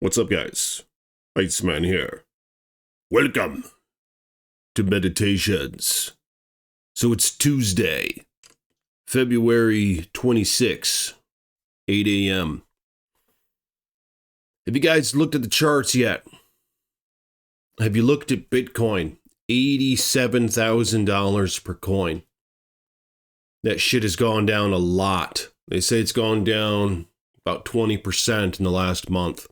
What's up, guys? Iceman here. Welcome to Meditations. So it's Tuesday, February 26, 8 a.m. Have you guys looked at the charts yet? Have you looked at Bitcoin? $87,000 per coin. That shit has gone down a lot. They say it's gone down about 20% in the last month.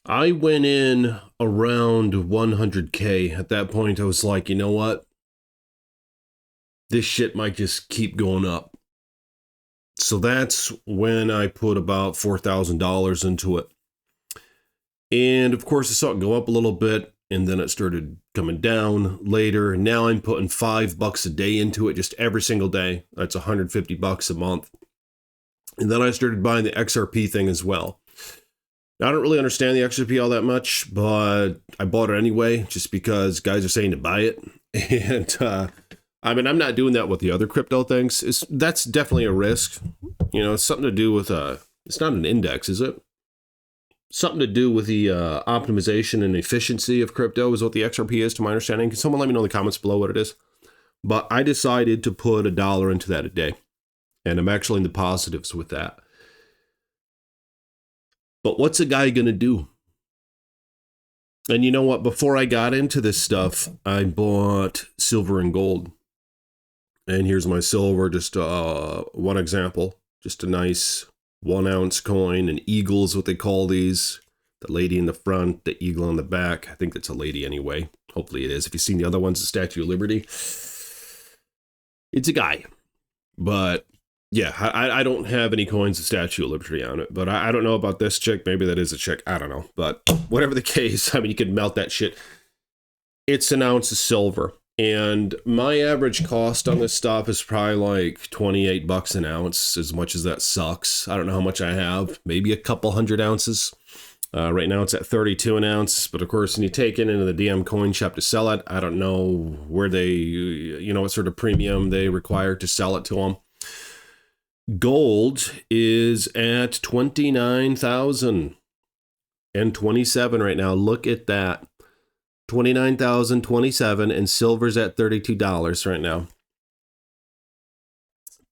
I went in around 100K. At that point, I was like, you know what? This shit might just keep going up. So that's when I put about $4,000 into it. And of course, I saw it go up a little bit, and then it started coming down later. Now I'm putting $5 a day into it just every single day. That's $150 a month. And then I started buying the XRP thing as well. I don't really understand the XRP all that much, but I bought it anyway, just because guys are saying to buy it. And I mean, I'm not doing that with the other crypto things. That's definitely a risk. You know, it's something to do with, it's not an index, is it? Something to do with the optimization and efficiency of crypto is what the XRP is, to my understanding. Can someone let me know in the comments below what it is? But I decided to put $1 into that a day. And I'm actually in the positives with that. But what's a guy going to do? And you know what? Before I got into this stuff, I bought silver and gold. And here's my silver, just one example. Just a nice 1 ounce coin. An eagle is what they call these. The lady in the front, the eagle on the back. I think that's a lady anyway. Hopefully it is. If you've seen the other ones, the Statue of Liberty. It's a guy. But yeah, I don't have any coins of Statue of Liberty on it, but I don't know about this chick. Maybe that is a chick. I don't know. But whatever the case, I mean, you can melt that shit. It's an ounce of silver. And my average cost on this stuff is probably like $28 an ounce, as much as that sucks. I don't know how much I have. Maybe a couple hundred ounces. Right now it's at 32 an ounce. But of course, when you take it into the DM coin shop to sell it, I don't know where they, you know, what sort of premium they require to sell it to them. Gold is at 29,027 right now. Look at that. 29,027, and silver's at $32 right now.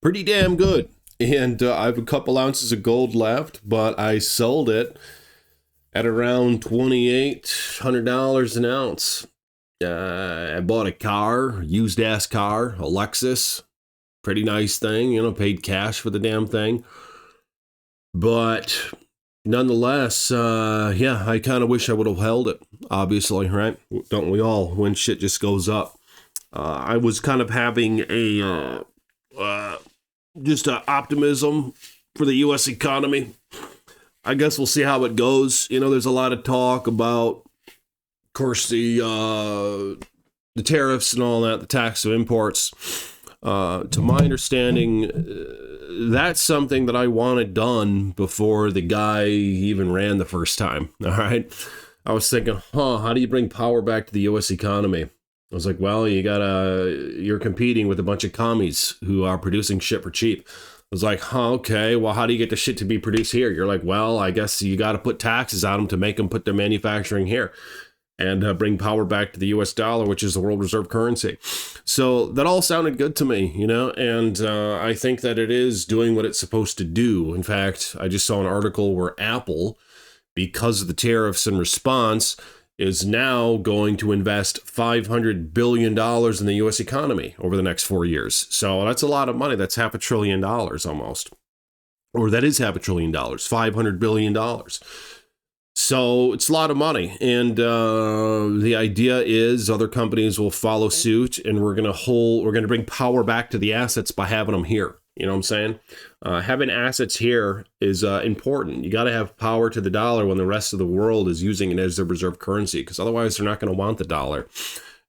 Pretty damn good. And I have a couple ounces of gold left, but I sold it at around $2,800 an ounce. I bought a car, used ass car, a Lexus. Pretty nice thing, you know, paid cash for the damn thing. But nonetheless, yeah, I kind of wish I would have held it, obviously, right? Don't we all, when shit just goes up? I was kind of having a, just an optimism for the U.S. economy. I guess we'll see how it goes. You know, there's a lot of talk about, of course, the tariffs and all that, the tax of imports. To my understanding, that's something that I wanted done before the guy even ran the first time. All right. I was thinking, how do you bring power back to the U.S. economy? I was like, well, you're competing with a bunch of commies who are producing shit for cheap. I was like, okay, well, how do you get the shit to be produced here? You're like, well, I guess you got to put taxes on them to make them put their manufacturing here. And bring power back to the U.S. dollar, which is the world reserve currency. So that all sounded good to me, you know, and I think that it is doing what it's supposed to do. In fact, I just saw an article where Apple, because of the tariffs in response, is now going to invest $500 billion in the U.S. economy over the next 4 years. So that's a lot of money. That's $500 billion almost. Or that is $500 billion, $500 billion. So it's a lot of money, and the idea is other companies will follow suit, and we're going to bring power back to the assets by having them here. You know what I'm saying? Having assets here is important. You got to have power to the dollar when the rest of the world is using it as their reserve currency, because otherwise they're not going to want the dollar.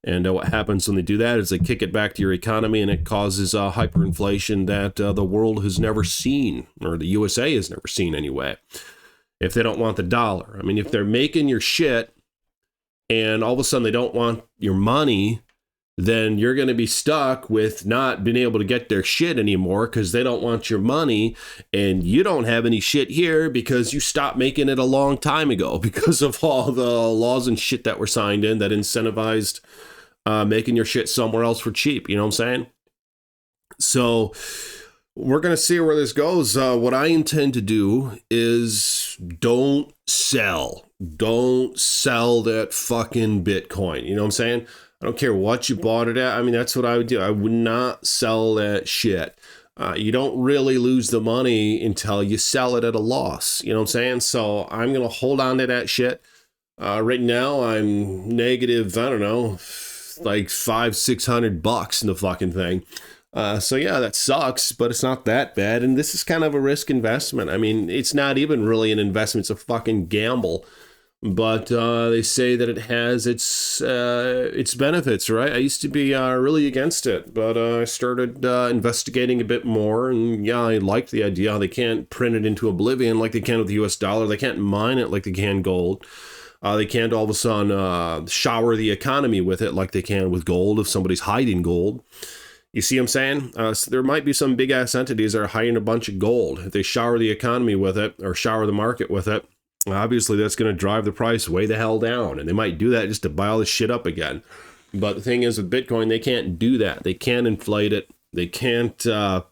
And what happens when they do that is they kick it back to your economy, and it causes hyperinflation that the world has never seen, or the USA has never seen anyway. If they don't want the dollar. I mean, if they're making your shit and all of a sudden they don't want your money, then you're going to be stuck with not being able to get their shit anymore because they don't want your money, and you don't have any shit here because you stopped making it a long time ago because of all the laws and shit that were signed in that incentivized making your shit somewhere else for cheap. You know what I'm saying? So we're going to see where this goes. What I intend to do is don't sell that fucking Bitcoin. You know what I'm saying? I don't care what you bought it at. I mean, that's what I would do. I would not sell that shit. You don't really lose the money until you sell it at a loss. You know what I'm saying? So I'm going to hold on to that shit. Right now, I'm negative, I don't know, like $500-600 in the fucking thing. So yeah, that sucks, but it's not that bad. And this is kind of a risk investment. I mean, it's not even really an investment. It's a fucking gamble. But they say that it has its benefits, right? I used to be really against it, but I started investigating a bit more, and yeah, I liked the idea. They can't print it into oblivion like they can with the US dollar. They can't mine it like they can gold. They can't all of a sudden shower the economy with it like they can with gold if somebody's hiding gold. You see what I'm saying? So there might be some big-ass entities that are hiding a bunch of gold. If they shower the economy with it or shower the market with it, obviously that's going to drive the price way the hell down. And they might do that just to buy all this shit up again. But the thing is with Bitcoin, they can't do that. They can't inflate it. They can't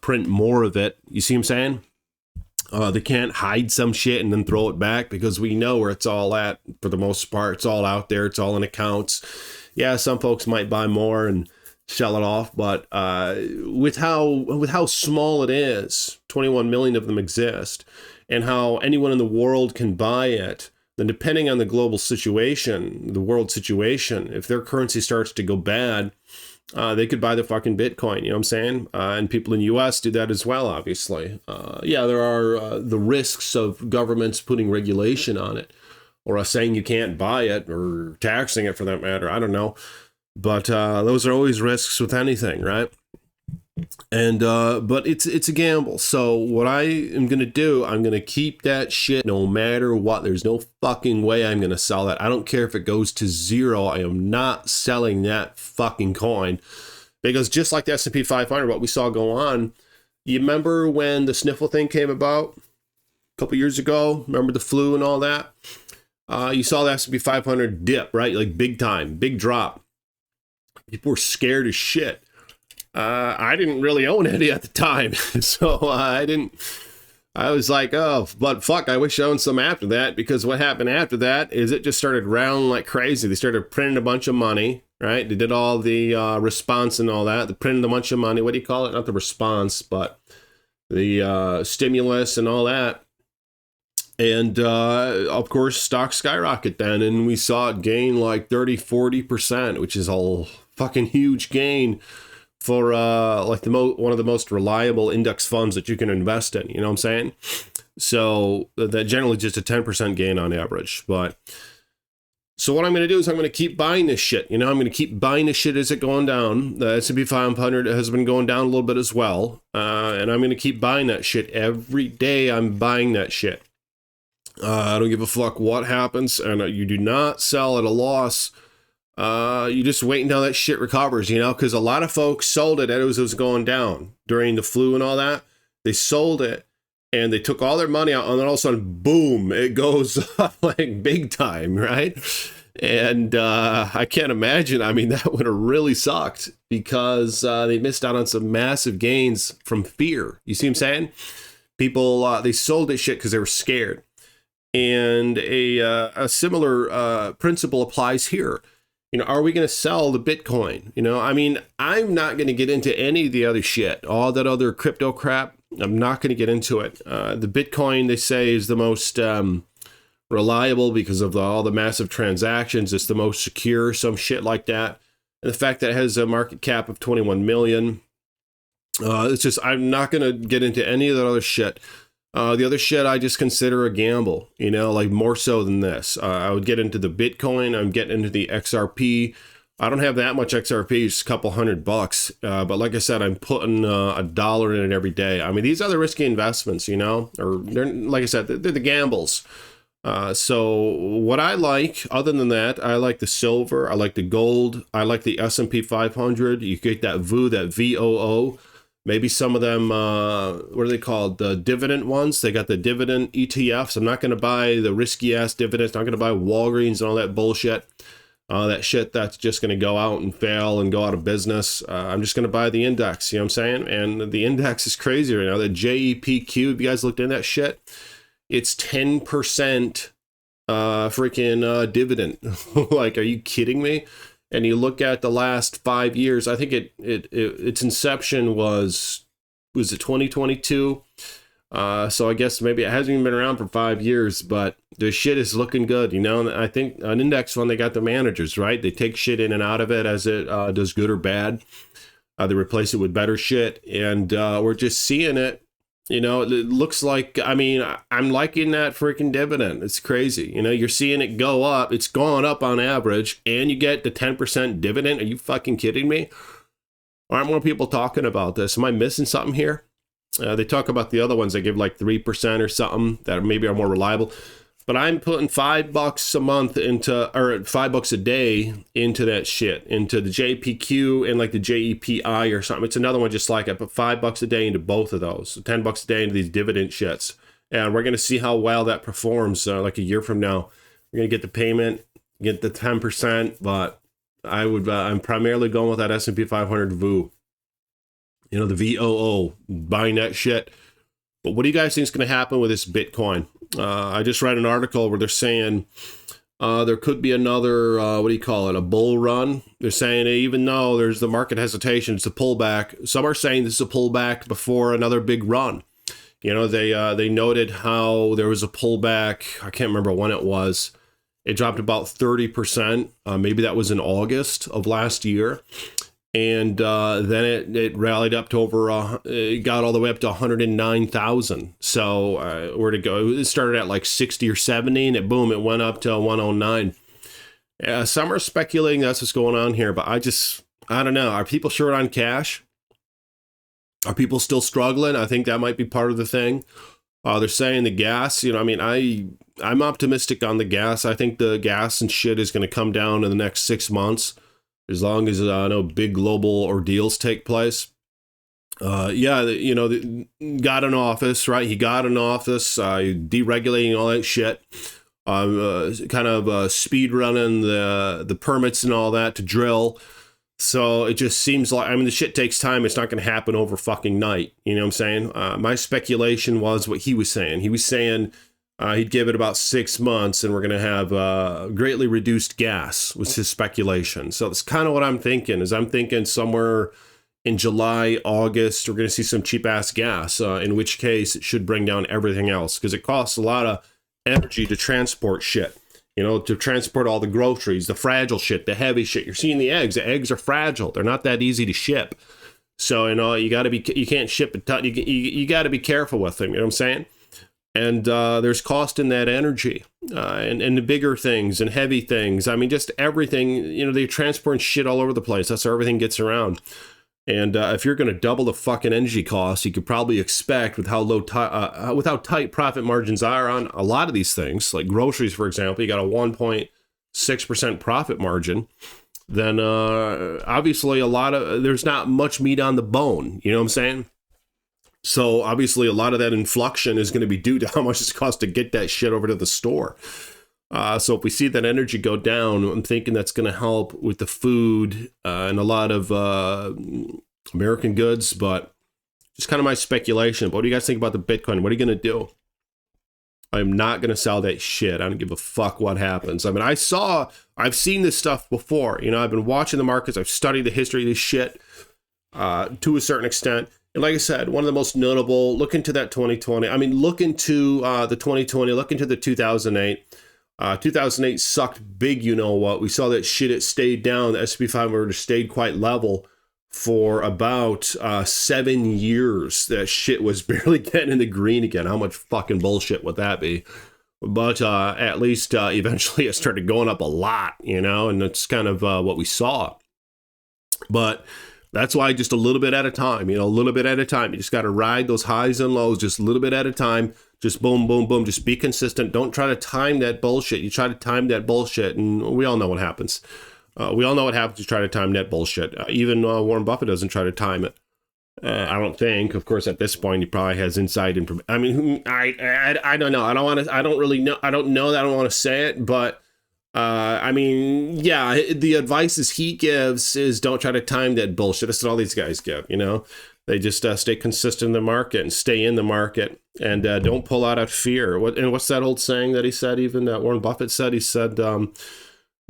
print more of it. You see what I'm saying? They can't hide some shit and then throw it back because we know where it's all at for the most part. It's all out there. It's all in accounts. Yeah, some folks might buy more and sell it off, but with how small it is, 21 million of them exist, and how anyone in the world can buy it, then depending on the global situation, the world situation, if their currency starts to go bad, they could buy the fucking Bitcoin, you know what I'm saying? And people in the US do that as well, obviously. Yeah, there are the risks of governments putting regulation on it, or us saying you can't buy it, or taxing it for that matter, I don't know. But those are always risks with anything, right? And but it's a gamble. So what I am going to do, I'm going to keep that shit no matter what. There's no fucking way I'm going to sell that. I don't care if it goes to zero. I am not selling that fucking coin. Because just like the S&P 500, what we saw go on, you remember when the sniffle thing came about a couple years ago? Remember the flu and all that? You saw the S&P 500 dip, right? Like big time, big drop. People were scared as shit. I didn't really own any at the time, so I was like, oh, but fuck, I wish I owned some after that, because what happened after that is it just started rounding like crazy. They started printing a bunch of money, right? They did all the response and all that. They printed a bunch of money. What do you call it? Not the response, but the stimulus and all that. And, of course, stocks skyrocket then, and we saw it gain like 30-40%, which is a fucking huge gain for like one of the most reliable index funds that you can invest in. You know what I'm saying? So that generally just a 10% gain on average. But so what I'm going to do is I'm going to keep buying this shit. You know, I'm going to keep buying this shit as it going down. The S&P 500 has been going down a little bit as well. And I'm going to keep buying that shit. Every day I'm buying that shit. I don't give a fuck what happens. And you do not sell at a loss. You just wait until that shit recovers, you know, because a lot of folks sold it as it was going down during the flu and all that. They sold it and they took all their money out, and then all of a sudden, boom, it goes up like big time, right? And I can't imagine. I mean, that would have really sucked because they missed out on some massive gains from fear. You see what I'm saying? People, they sold this shit because they were scared. And a similar principle applies here. You know, are we going to sell the Bitcoin? You know, I mean, I'm not going to get into any of the other shit, all that other crypto crap. I'm not going to get into it. The Bitcoin, they say, is the most reliable because of all the massive transactions. It's the most secure, some shit like that. And the fact that it has a market cap of 21 million. It's just, I'm not going to get into any of that other shit. The other shit I just consider a gamble, you know, like more so than this. I would get into the Bitcoin. I'm getting into the XRP. I don't have that much XRP, just a couple $100. But like I said, I'm putting $1 in it every day. I mean, these are the risky investments, you know, or they're, like I said, they're the gambles. So what I like, other than that, I like the silver, I like the gold, I like the S&P 500. You get that that VOO. Maybe some of them, what are they called? The dividend ones. They got the dividend ETFs. I'm not going to buy the risky ass dividends. I'm not going to buy Walgreens and all that bullshit. That shit that's just going to go out and fail and go out of business. I'm just going to buy the index. You know what I'm saying? And the index is crazy right now. The JEPQ, have you guys looked into that shit? It's 10% freaking dividend. Like, are you kidding me? And you look at the last 5 years, I think its inception was it 2022? So I guess maybe it hasn't even been around for 5 years, but the shit is looking good, you know. And I think an index fund, they got the managers, right? They take shit in and out of it as it does good or bad. They replace it with better shit, and we're just seeing it. You know, it looks like, I mean, I'm liking that freaking dividend. It's crazy. You know, you're seeing it go up. It's gone up on average, and you get the 10% dividend. Are you fucking kidding me? Aren't more people talking about this? Am I missing something here? They talk about the other ones that give like 3% or something that maybe are more reliable. But I'm putting $5 a month into, or $5 a day into that shit, into the JPQ and like the JEPI or something. It's another one just like it. I put $5 a day into both of those, so $10 a day into these dividend shits. And we're going to see how well that performs like a year from now. We're going to get the payment, get the 10%, but I'm primarily going with that S&P 500 VOO. You know, the VOO, buying that shit. But what do you guys think is going to happen with this Bitcoin? I just read an article where they're saying there could be another, a bull run. They're saying even though there's the market hesitation, it's a pullback. Some are saying this is a pullback before another big run. You know, they noted how there was a pullback. I can't remember when it was. It dropped about 30%. Maybe that was in August of last year. And then it rallied up to it got all the way up to 109,000. So where to go? It started at like 60 or 70, and it went up to 109. Some are speculating that's what's going on here, but I don't know. Are people short on cash? Are people still struggling? I think that might be part of the thing. They're saying the gas, you know, I mean, I'm optimistic on the gas. I think the gas and shit is going to come down in the next 6 months. As long as no big global ordeals take place. Got an office, right? He got an office, deregulating all that shit, speed running the permits and all that to drill. So it just seems like, I mean, the shit takes time. It's not going to happen over fucking night. You know what I'm saying? My speculation was what he was saying. He was saying he'd give it about 6 months and we're going to have greatly reduced gas, was his speculation. So that's kind of what I'm thinking, is I'm thinking somewhere in July, August, we're going to see some cheap ass gas, in which case it should bring down everything else, because it costs a lot of energy to transport shit, you know, to transport all the groceries, the fragile shit, the heavy shit. You're seeing the eggs are fragile. They're not that easy to ship. So, you know, you can't ship a ton. You got to be careful with them. You know what I'm saying? And there's cost in that energy, and the bigger things and heavy things. I mean, just everything, you know, they're transporting shit all over the place. That's how everything gets around. And if you're going to double the fucking energy costs, you could probably expect with how tight profit margins are on a lot of these things, like groceries, for example, you got a 1.6% profit margin. Then obviously there's not much meat on the bone. You know what I'm saying? So obviously a lot of that inflation is going to be due to how much it costs to get that shit over to the store. So if we see that energy go down, I'm thinking that's going to help with the food and a lot of American goods, but just kind of my speculation. But what do you guys think about the Bitcoin? What are you going to do? I'm not going to sell that shit. I don't give a fuck what happens. I mean, I've seen this stuff before. You know, I've been watching the markets. I've studied the history of this shit to a certain extent. And like I said, one of the most notable, look into that 2020. I mean, look into the 2020, look into the 2008. 2008 sucked big, you know what. We saw that shit, it stayed down. The S&P 500 stayed quite level for about 7 years. That shit was barely getting in the green again. How much fucking bullshit would that be? But at least eventually it started going up a lot, you know, and that's kind of what we saw. But that's why just a little bit at a time, you know, a little bit at a time. You just got to ride those highs and lows just a little bit at a time. Just boom, boom, boom. Just be consistent. Don't try to time that bullshit. You try to time that bullshit, and we all know what happens. We all know what happens to try to time that bullshit. Even Warren Buffett doesn't try to time it. I don't think. Of course, at this point, he probably has inside information. I mean, I don't know. I don't want to. I don't really know. I don't know that. I don't want to say it, but I mean, yeah. The advices he gives is don't try to time that bullshit. That's what all these guys give. You know, they just stay consistent in the market and stay in the market, and don't pull out of fear. What's that old saying that he said? Even that Warren Buffett said. He said.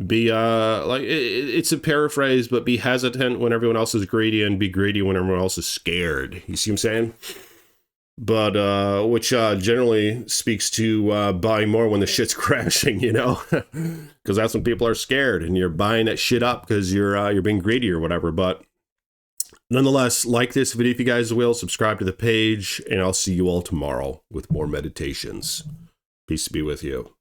Be like it's a paraphrase, but be hesitant when everyone else is greedy and be greedy when everyone else is scared. You see what I'm saying? But which generally speaks to buying more when the shit's crashing, you know, because that's when people are scared and you're buying that shit up because you're being greedy or whatever. But nonetheless, like this video if you guys will, subscribe to the page, and I'll see you all tomorrow with more meditations. Peace be with you.